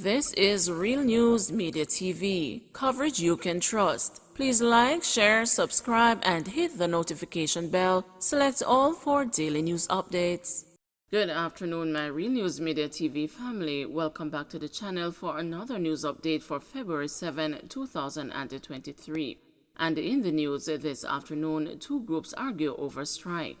This is Real News Media TV, coverage you can trust. Please like, share, subscribe, and hit the notification bell. Select all for daily news updates. Good afternoon, my Real News Media TV family. Welcome back to the channel for another news update for February 7, 2023. And in the news this afternoon, two groups argue over strike.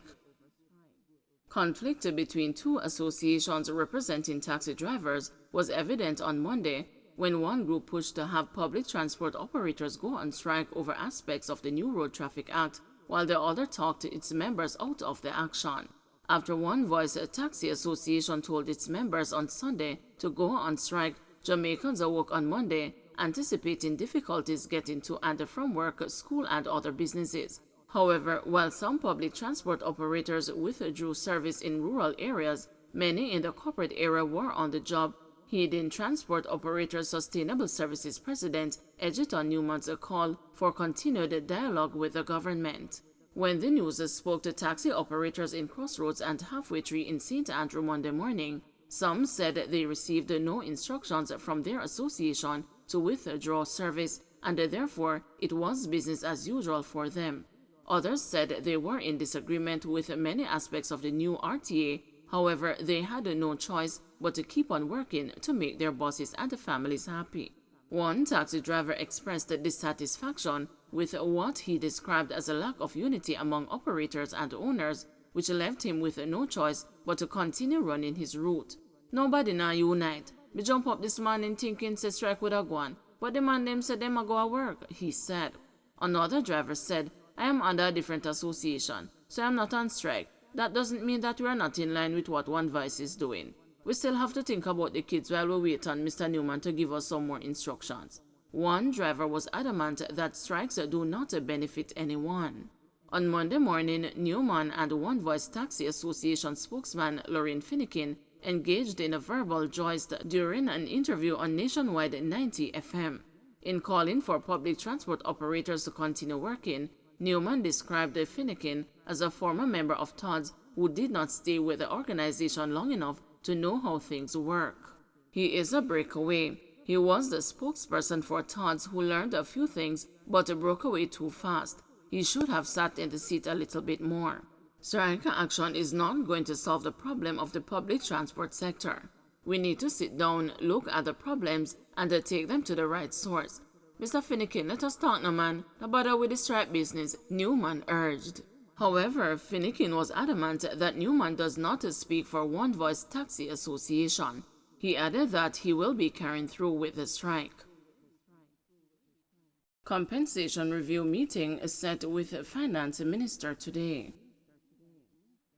Conflict between two associations representing taxi drivers was evident on Monday when one group pushed to have public transport operators go on strike over aspects of the new Road Traffic Act, while the other talked its members out of the action. After One Voice Taxi Association told its members on Sunday to go on strike, Jamaicans awoke on Monday anticipating difficulties getting to and from work, school, and other businesses. However, while some public transport operators withdrew service in rural areas, many in the corporate area were on the job. Hidden Transport Operators Sustainable Services President Ejita Newman's call for continued dialogue with the government. When the news spoke to taxi operators in Crossroads and Halfway Tree in St. Andrew Monday morning, some said they received no instructions from their association to withdraw service, and therefore it was business as usual for them. Others said they were in disagreement with many aspects of the new RTA. However, they had no choice but to keep on working to make their bosses and families happy. One taxi driver expressed dissatisfaction with what he described as a lack of unity among operators and owners, which left him with no choice but to continue running his route. "Nobody now unite. Me jump up this morning thinking say strike would have gone, but the man them said them a go to work," he said. Another driver said, "I am under a different association, so I am not on strike. That doesn't mean that we are not in line with what One Voice is doing. We still have to think about the kids while we wait on Mr. Newman to give us some more instructions." One driver was adamant that strikes do not benefit anyone. On Monday morning, Newman and One Voice Taxi Association spokesman Lorraine Finnegan engaged in a verbal joust during an interview on Nationwide 90 FM. In calling for public transport operators to continue working, Newman described Finnegan as a former member of TODS who did not stay with the organization long enough to know how things work. He is a breakaway. He was the spokesperson for TODS who learned a few things but broke away too fast. He should have sat in the seat a little bit more. Strike action is not going to solve the problem of the public transport sector. We need to sit down, look at the problems, and take them to the right source. "Mr. Finnegan, let us talk now, man. No bother with the strike business," Newman urged. However, Finnegan was adamant that Newman does not speak for One Voice Taxi Association. He added that he will be carrying through with the strike. Compensation review meeting is set with Finance Minister today.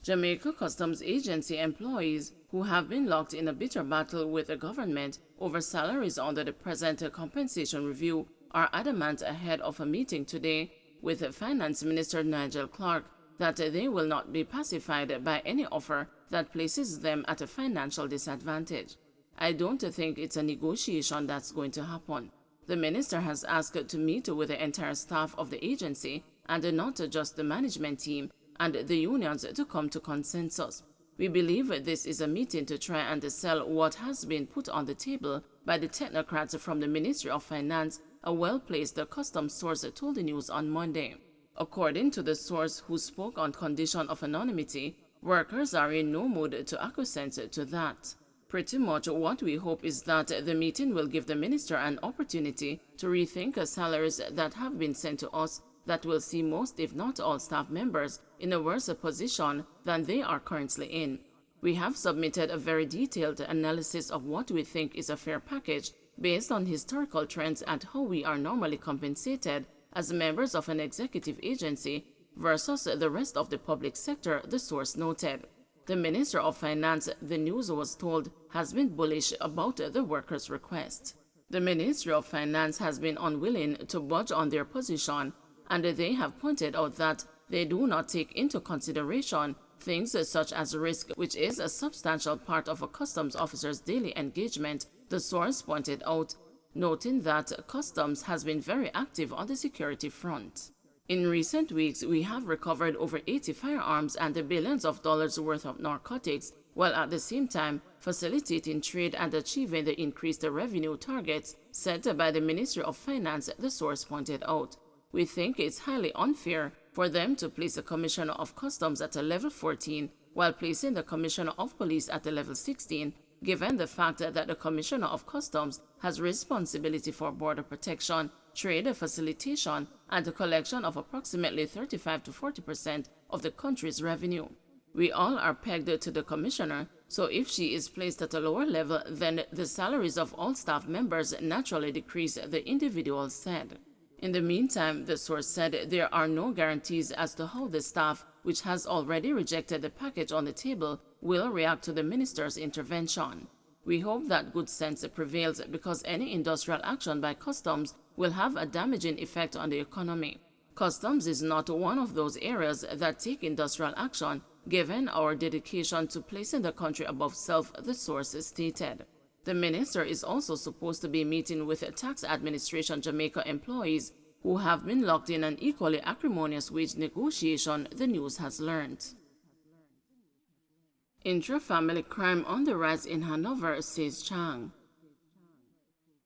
Jamaica Customs Agency employees who have been locked in a bitter battle with the government over salaries under the present compensation review are adamant ahead of a meeting today with Finance Minister Nigel Clark that they will not be pacified by any offer that places them at a financial disadvantage. "I don't think it's a negotiation that's going to happen. The minister has asked to meet with the entire staff of the agency and not just the management team and the unions to come to consensus. We believe this is a meeting to try and sell what has been put on the table by the technocrats from the Ministry of Finance," a well-placed customs source told the news on Monday. According to the source, who spoke on condition of anonymity, workers are in no mood to acquiesce to that. "Pretty much what we hope is that the meeting will give the minister an opportunity to rethink salaries that have been sent to us that will see most, if not all, staff members in a worse position than they are currently in. We have submitted a very detailed analysis of what we think is a fair package based on historical trends and how we are normally compensated as members of an executive agency versus the rest of the public sector," the source noted. The Minister of Finance, the news was told, has been bullish about the workers' request. The Ministry of Finance has been unwilling to budge on their position, and they have pointed out that they do not take into consideration things such as risk, which is a substantial part of a customs officer's daily engagement, the source pointed out, noting that customs has been very active on the security front. "In recent weeks, we have recovered over 80 firearms and billions of dollars worth of narcotics while at the same time facilitating trade and achieving the increased revenue targets set by the Ministry of Finance, the source pointed out. We think it's highly unfair for them to place the Commissioner of Customs at a level 14 while placing the Commissioner of Police at a level 16, given the fact that the Commissioner of Customs has responsibility for border protection, trade facilitation, and the collection of approximately 35 to 40% of the country's revenue. We all are pegged to the Commissioner, so if she is placed at a lower level, then the salaries of all staff members naturally decrease, the individual said. In the meantime, the source said there are no guarantees as to how the staff, which has already rejected the package on the table, will react to the minister's intervention. We hope that good sense prevails because any industrial action by customs will have a damaging effect on the economy. Customs is not one of those areas that take industrial action, given our dedication to placing the country above self, the source stated. The minister is also supposed to be meeting with Tax Administration Jamaica employees who have been locked in an equally acrimonious wage negotiation, the news has learned. Intra-family crime on the rise in Hanover, says Chang.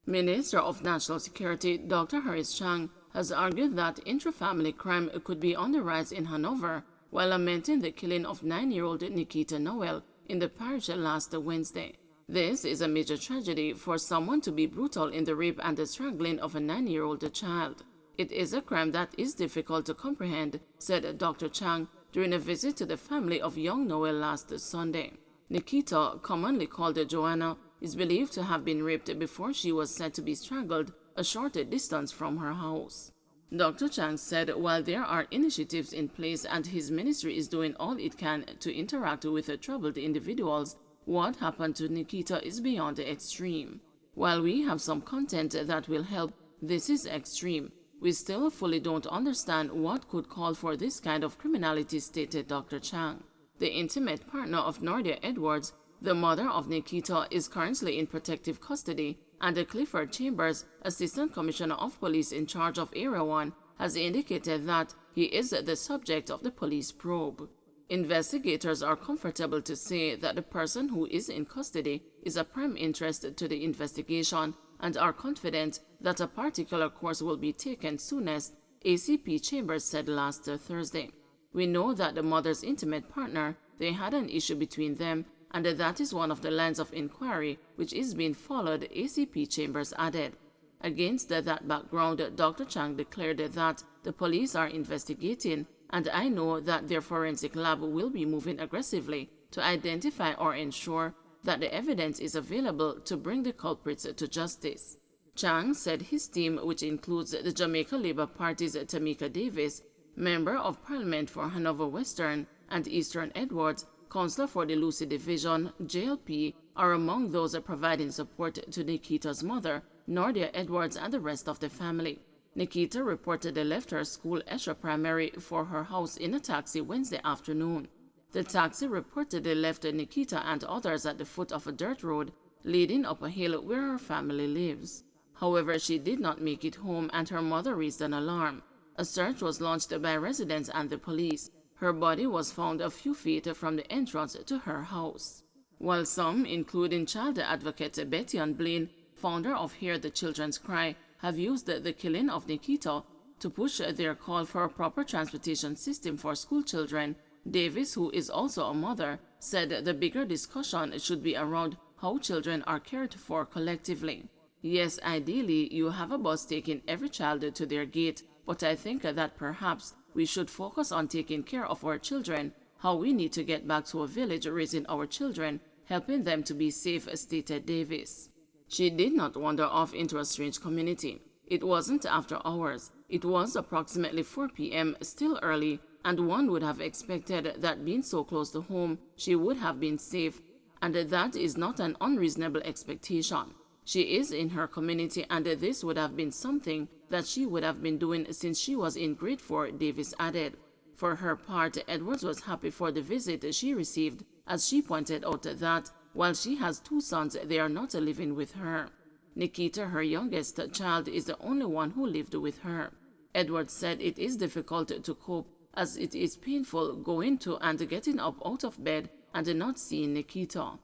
Minister of National Security Dr. Harris Chang has argued that intra-family crime could be on the rise in Hanover, while lamenting the killing of 9-year-old Nikita Noel in the parish last Wednesday. This is a major tragedy for someone to be brutal in the rape and the strangling of a 9-year-old child. It is a crime that is difficult to comprehend, said Dr. Chang during a visit to the family of young Noel last Sunday. Nikita, commonly called Joanna, is believed to have been raped before she was said to be strangled a short distance from her house. Dr. Chang said while there are initiatives in place and his ministry is doing all it can to interact with the troubled individuals, what happened to Nikita is beyond the extreme. While we have some content that will help, this is extreme. We still fully don't understand what could call for this kind of criminality, stated Dr. Chang. The intimate partner of Nordia Edwards, the mother of Nikita, is currently in protective custody, and Clifford Chambers, Assistant Commissioner of Police in charge of Area 1, has indicated that he is the subject of the police probe. Investigators are comfortable to say that the person who is in custody is a prime interest to the investigation and are confident that a particular course will be taken soonest, ACP Chambers said last Thursday. We know that the mother's intimate partner, they had an issue between them, and that is one of the lines of inquiry which is being followed, ACP Chambers added. Against that background, Dr. Chang declared that the police are investigating, and I know that their forensic lab will be moving aggressively to identify or ensure that the evidence is available to bring the culprits to justice. Chang said his team, which includes the Jamaica Labour Party's Tamika Davis, Member of Parliament for Hanover Western and Eastern Edwards, Councillor for the Lucy Division, JLP, are among those providing support to Nikita's mother, Nordia Edwards, and the rest of the family. Nikita reportedly left her school Esher Primary for her house in a taxi Wednesday afternoon. The taxi reportedly left Nikita and others at the foot of a dirt road leading up a hill where her family lives. However, she did not make it home and her mother raised an alarm. A search was launched by residents and the police. Her body was found a few feet from the entrance to her house. While some, including child advocate Betty Ann Blaine, founder of Hear the Children's Cry, have used the killing of Nikita to push their call for a proper transportation system for school children, Davis, who is also a mother, said the bigger discussion should be around how children are cared for collectively. Yes, ideally, you have a bus taking every child to their gate, but I think that perhaps we should focus on taking care of our children, how we need to get back to a village raising our children, helping them to be safe, stated Davis. She did not wander off into a strange community. It wasn't after hours. It was approximately 4 p.m., still early, and one would have expected that being so close to home, she would have been safe, and that is not an unreasonable expectation. She is in her community, and this would have been something that she would have been doing since she was in grade 4, Davis added. For her part, Edwards was happy for the visit she received, as she pointed out that while she has 2 sons, they are not living with her. Nikita, her youngest child, is the only one who lived with her. Edwards said it is difficult to cope as it is painful going to and getting up out of bed and did not see Nikita.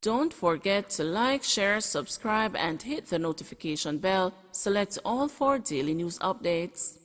Don't forget to like, share, subscribe, and hit the notification bell. Select all for daily news updates.